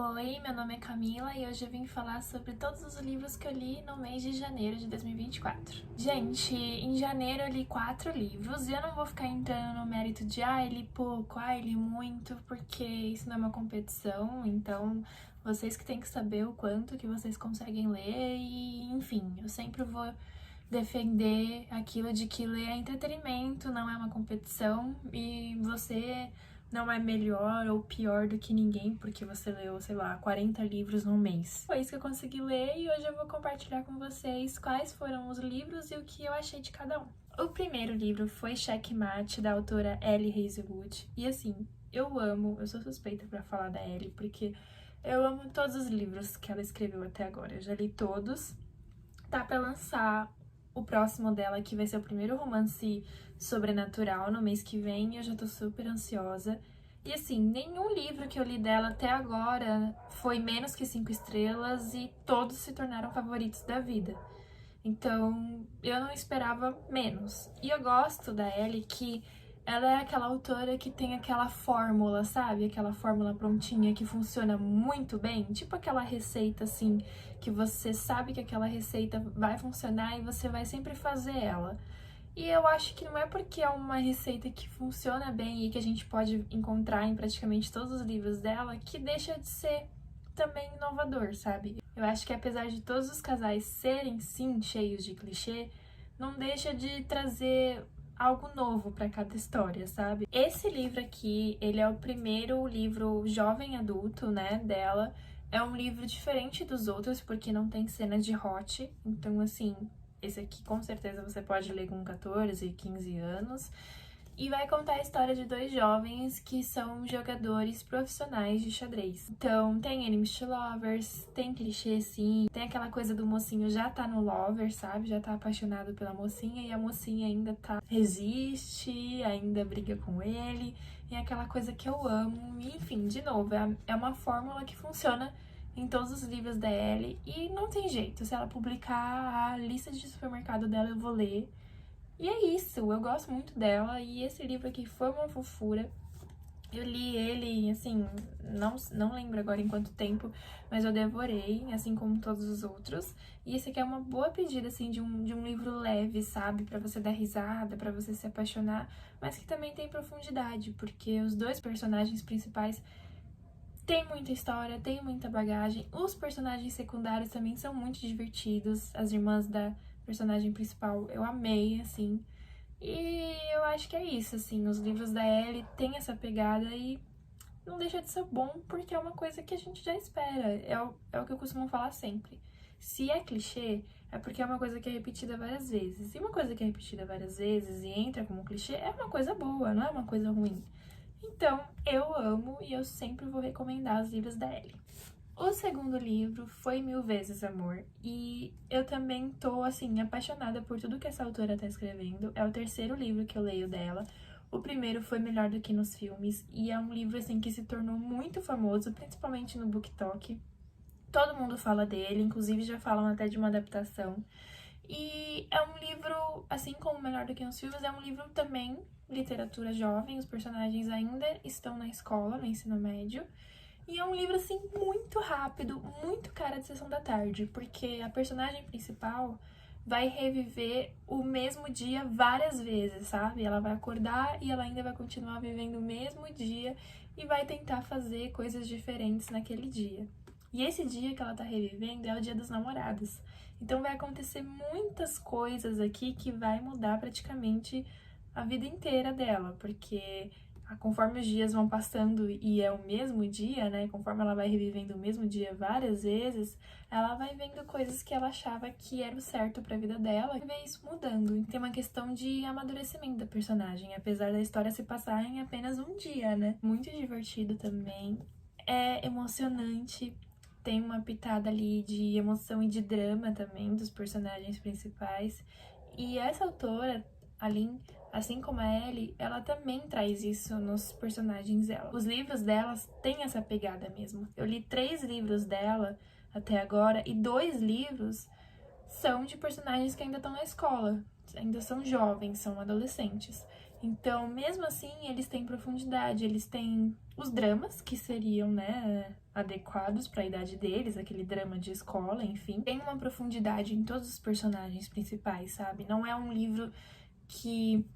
Oi, meu nome é Camila e hoje eu vim falar sobre todos os livros que eu li no mês de janeiro de 2024. Gente, em janeiro eu li 4 livros e eu não vou ficar entrando no mérito de eu li pouco, eu li muito, porque isso não é uma competição, então vocês que têm que saber o quanto que vocês conseguem ler e, enfim, eu sempre vou defender aquilo de que ler é entretenimento, não é uma competição e você não é melhor ou pior do que ninguém porque você leu, sei lá, 40 livros no mês. Foi isso que eu consegui ler e hoje eu vou compartilhar com vocês quais foram os livros e o que eu achei de cada um. O primeiro livro foi Checkmate, da autora Ellie Hazelwood. E assim, eu sou suspeita pra falar da Ellie porque eu amo todos os livros que ela escreveu até agora. Eu já li todos. Tá pra lançar o próximo dela, que vai ser o primeiro romance sobrenatural no mês que vem, eu já tô super ansiosa. E assim, nenhum livro que eu li dela até agora foi menos que 5 estrelas e todos se tornaram favoritos da vida. Então, eu não esperava menos. E eu gosto da Ellie que ela é aquela autora que tem aquela fórmula, sabe? Aquela fórmula prontinha que funciona muito bem. Tipo aquela receita, assim, que você sabe que aquela receita vai funcionar e você vai sempre fazer ela. E eu acho que não é porque é uma receita que funciona bem e que a gente pode encontrar em praticamente todos os livros dela que deixa de ser também inovador, sabe? Eu acho que apesar de todos os casais serem, sim, cheios de clichê, não deixa de trazer algo novo para cada história, sabe? Esse livro aqui, ele é o primeiro livro jovem adulto, né, dela. É um livro diferente dos outros, porque não tem cena de hot. Então, assim, esse aqui com certeza você pode ler com 14, 15 anos. E vai contar a história de 2 jovens que são jogadores profissionais de xadrez. Então, tem enemies to lovers, tem clichê sim, tem aquela coisa do mocinho já tá no lover, sabe? Já tá apaixonado pela mocinha e a mocinha ainda resiste, ainda briga com ele. E é aquela coisa que eu amo. E, enfim, de novo, é uma fórmula que funciona em todos os livros da Ellie e não tem jeito. Se ela publicar a lista de supermercado dela, eu vou ler. E é isso, eu gosto muito dela e esse livro aqui foi uma fofura. Eu li ele, assim, não lembro agora em quanto tempo, mas eu devorei, assim como todos os outros. E esse aqui é uma boa pedida, assim, de um livro leve, sabe? Pra você dar risada, pra você se apaixonar, mas que também tem profundidade, porque os 2 personagens principais têm muita história, têm muita bagagem. Os personagens secundários também são muito divertidos, as irmãs da personagem principal eu amei, assim. E eu acho que é isso, assim, os livros da Ellie têm essa pegada e não deixa de ser bom porque é uma coisa que a gente já espera. É o que eu costumo falar sempre. Se é clichê, é porque é uma coisa que é repetida várias vezes. E uma coisa que é repetida várias vezes e entra como clichê é uma coisa boa, não é uma coisa ruim. Então, eu amo e eu sempre vou recomendar os livros da Ellie. O segundo livro foi Mil Vezes Amor, e eu também tô, assim, apaixonada por tudo que essa autora tá escrevendo. É o terceiro livro que eu leio dela. O primeiro foi Melhor do que nos Filmes, e é um livro, assim, que se tornou muito famoso, principalmente no BookTok. Todo mundo fala dele, inclusive já falam até de uma adaptação. E é um livro, assim como Melhor do que nos Filmes, é um livro também literatura jovem, os personagens ainda estão na escola, no ensino médio. E é um livro, assim, muito rápido, muito cara de sessão da tarde, porque a personagem principal vai reviver o mesmo dia várias vezes, sabe? Ela vai acordar e ela ainda vai continuar vivendo o mesmo dia e vai tentar fazer coisas diferentes naquele dia. E esse dia que ela tá revivendo é o Dia dos Namorados. Então vai acontecer muitas coisas aqui que vai mudar praticamente a vida inteira dela, porque conforme os dias vão passando e é o mesmo dia, né? Conforme ela vai revivendo o mesmo dia várias vezes, ela vai vendo coisas que ela achava que era o certo pra vida dela e vê isso mudando. E tem uma questão de amadurecimento da personagem, apesar da história se passar em apenas um dia, né? Muito divertido também. É emocionante. Tem uma pitada ali de emoção e de drama também dos personagens principais. E essa autora, a Lynn, assim como a Ellie, ela também traz isso nos personagens dela. Os livros delas têm essa pegada mesmo. Eu li 3 livros dela até agora e 2 livros são de personagens que ainda estão na escola, ainda são jovens, são adolescentes. Então, mesmo assim, eles têm profundidade, eles têm os dramas, que seriam, né, adequados para a idade deles, aquele drama de escola, enfim. Tem uma profundidade em todos os personagens principais, sabe? Não é um livro que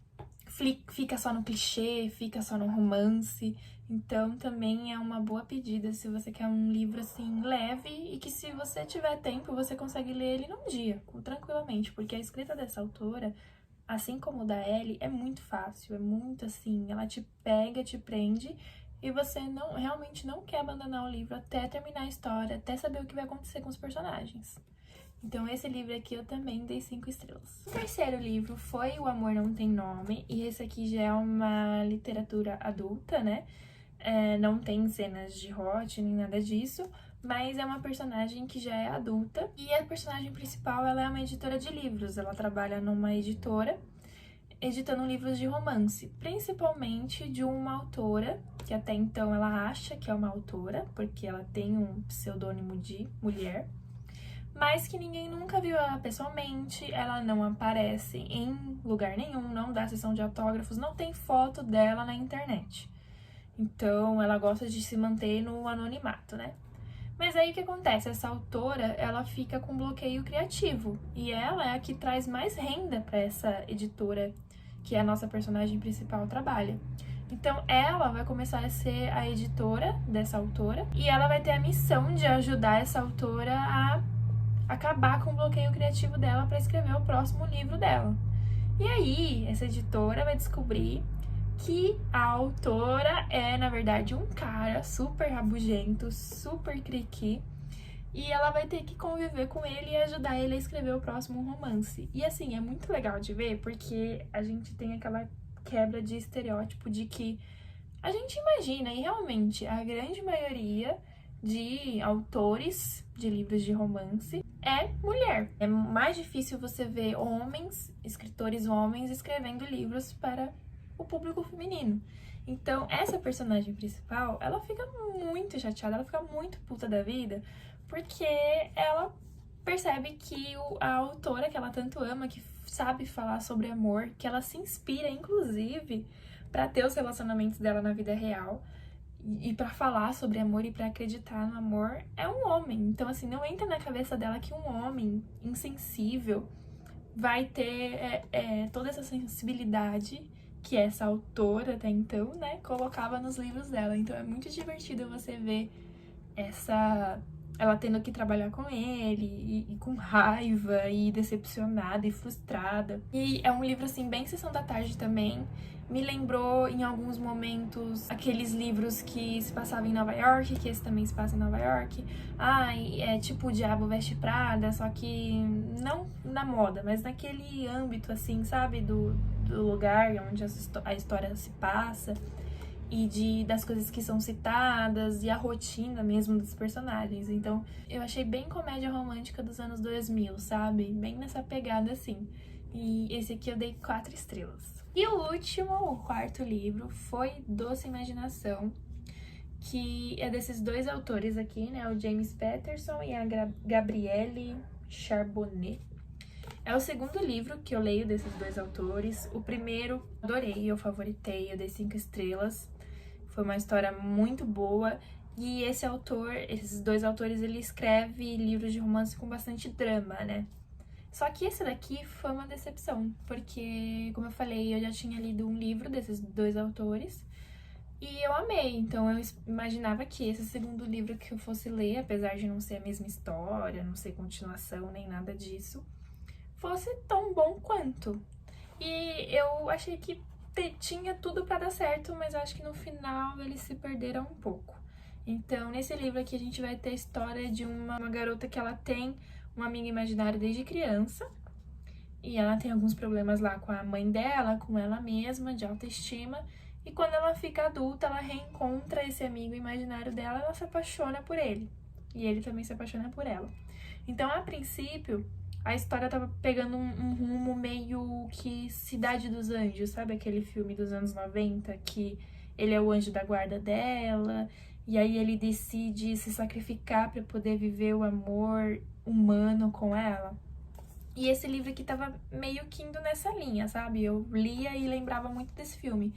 fica só no clichê, fica só no romance. Então, também é uma boa pedida se você quer um livro, assim, leve e que, se você tiver tempo, você consegue ler ele num dia, tranquilamente, porque a escrita dessa autora, assim como o da Ellie, é muito fácil, é muito assim, ela te pega, te prende e você realmente não quer abandonar o livro até terminar a história, até saber o que vai acontecer com os personagens. Então esse livro aqui eu também dei 5 estrelas. O terceiro livro foi O Amor Não Tem Nome, e esse aqui já é uma literatura adulta, né? Não tem cenas de hot nem nada disso, mas é uma personagem que já é adulta. E a personagem principal, ela é uma editora de livros, ela trabalha numa editora, editando livros de romance, principalmente de uma autora, que até então ela acha que é uma autora, porque ela tem um pseudônimo de mulher, mas que ninguém nunca viu ela pessoalmente, ela não aparece em lugar nenhum, não dá sessão de autógrafos, não tem foto dela na internet. Então, ela gosta de se manter no anonimato, né? Mas aí o que acontece? Essa autora, ela fica com bloqueio criativo. E ela é a que traz mais renda para essa editora que a nossa personagem principal trabalha. Então, ela vai começar a ser a editora dessa autora. E ela vai ter a missão de ajudar essa autora a acabar com o bloqueio criativo dela para escrever o próximo livro dela. E aí, essa editora vai descobrir que a autora é, na verdade, um cara super rabugento, super criqui, e ela vai ter que conviver com ele e ajudar ele a escrever o próximo romance. E assim, é muito legal de ver, porque a gente tem aquela quebra de estereótipo de que a gente imagina, e realmente a grande maioria de autores de livros de romance é mulher. É mais difícil você ver homens, escritores homens, escrevendo livros para o público feminino. Então, essa personagem principal, ela fica muito chateada, ela fica muito puta da vida, porque ela percebe que a autora que ela tanto ama, que sabe falar sobre amor, que ela se inspira, inclusive, para ter os relacionamentos dela na vida real, e para falar sobre amor e para acreditar no amor, é um homem. Então, assim, não entra na cabeça dela que um homem insensível vai ter toda essa sensibilidade que essa autora até então, né, colocava nos livros dela. Então é muito divertido você ver ela tendo que trabalhar com ele, e com raiva, e decepcionada, e frustrada. E é um livro, assim, bem sessão da tarde também. Me lembrou, em alguns momentos, aqueles livros que se passavam em Nova York, que esse também se passa em Nova York. É tipo O Diabo Veste Prada, só que não na moda, mas naquele âmbito, assim, sabe? Do lugar onde a história se passa, e das coisas que são citadas, e a rotina mesmo dos personagens. Então, eu achei bem comédia romântica dos anos 2000, sabe? Bem nessa pegada, assim. E esse aqui eu dei 4 estrelas. E o último, o quarto livro, foi Doce Imaginação, que é desses dois autores aqui, né? O James Patterson e a Gabrielle Charbonnet. É o segundo livro que eu leio desses dois autores. O primeiro, adorei, eu favoritei, eu dei 5 estrelas. Foi uma história muito boa. E esses dois autores, ele escreve livros de romance com bastante drama, né? Só que esse daqui foi uma decepção, porque, como eu falei, eu já tinha lido um livro desses dois autores e eu amei. Então eu imaginava que esse segundo livro que eu fosse ler, apesar de não ser a mesma história, não ser continuação nem nada disso, fosse tão bom quanto. E eu achei que tinha tudo pra dar certo, mas eu acho que no final eles se perderam um pouco. Então, nesse livro aqui a gente vai ter a história de uma garota que ela tem uma amiga imaginária desde criança, e ela tem alguns problemas lá com a mãe dela, com ela mesma, de autoestima, e quando ela fica adulta, ela reencontra esse amigo imaginário dela, ela se apaixona por ele, e ele também se apaixona por ela. Então, a princípio, a história tava pegando um rumo meio que Cidade dos Anjos, sabe aquele filme dos anos 90, que ele é o anjo da guarda dela, e aí ele decide se sacrificar para poder viver o amor humano com ela. E esse livro aqui tava meio que indo nessa linha, sabe? Eu lia e lembrava muito desse filme.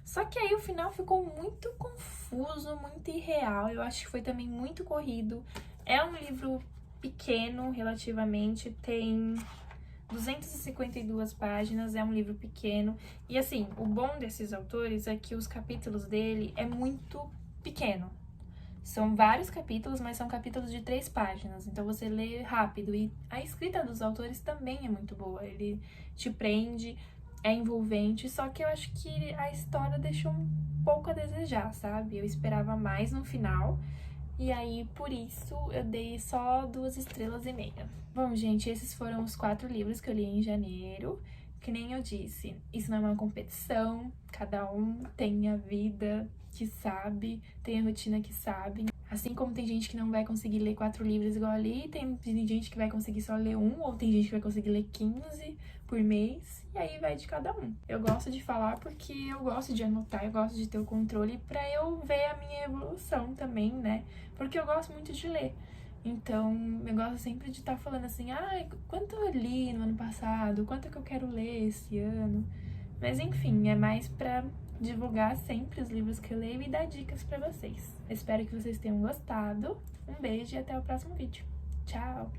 Só que aí o final ficou muito confuso, muito irreal. Eu acho que foi também muito corrido. É um livro pequeno, relativamente, tem 252 páginas, é um livro pequeno. E assim, o bom desses autores é que os capítulos dele é muito pequeno. São vários capítulos, mas são capítulos de 3 páginas, então você lê rápido. E a escrita dos autores também é muito boa, ele te prende, é envolvente, só que eu acho que a história deixou um pouco a desejar, sabe? Eu esperava mais no final, e aí por isso eu dei só 2,5 estrelas. Bom, gente, esses foram os 4 livros que eu li em janeiro. Que nem eu disse, isso não é uma competição, cada um tem a vida que sabe, tem a rotina que sabe. Assim como tem gente que não vai conseguir ler 4 livros igual ali, tem gente que vai conseguir só ler um, ou tem gente que vai conseguir ler 15 por mês, e aí vai de cada um. Eu gosto de falar porque eu gosto de anotar, eu gosto de ter o controle pra eu ver a minha evolução também, né? Porque eu gosto muito de ler. Então, eu gosto sempre de estar falando assim, quanto eu li no ano passado, quanto que eu quero ler esse ano. Mas enfim, é mais pra divulgar sempre os livros que eu leio e dar dicas pra vocês. Espero que vocês tenham gostado. Um beijo e até o próximo vídeo. Tchau!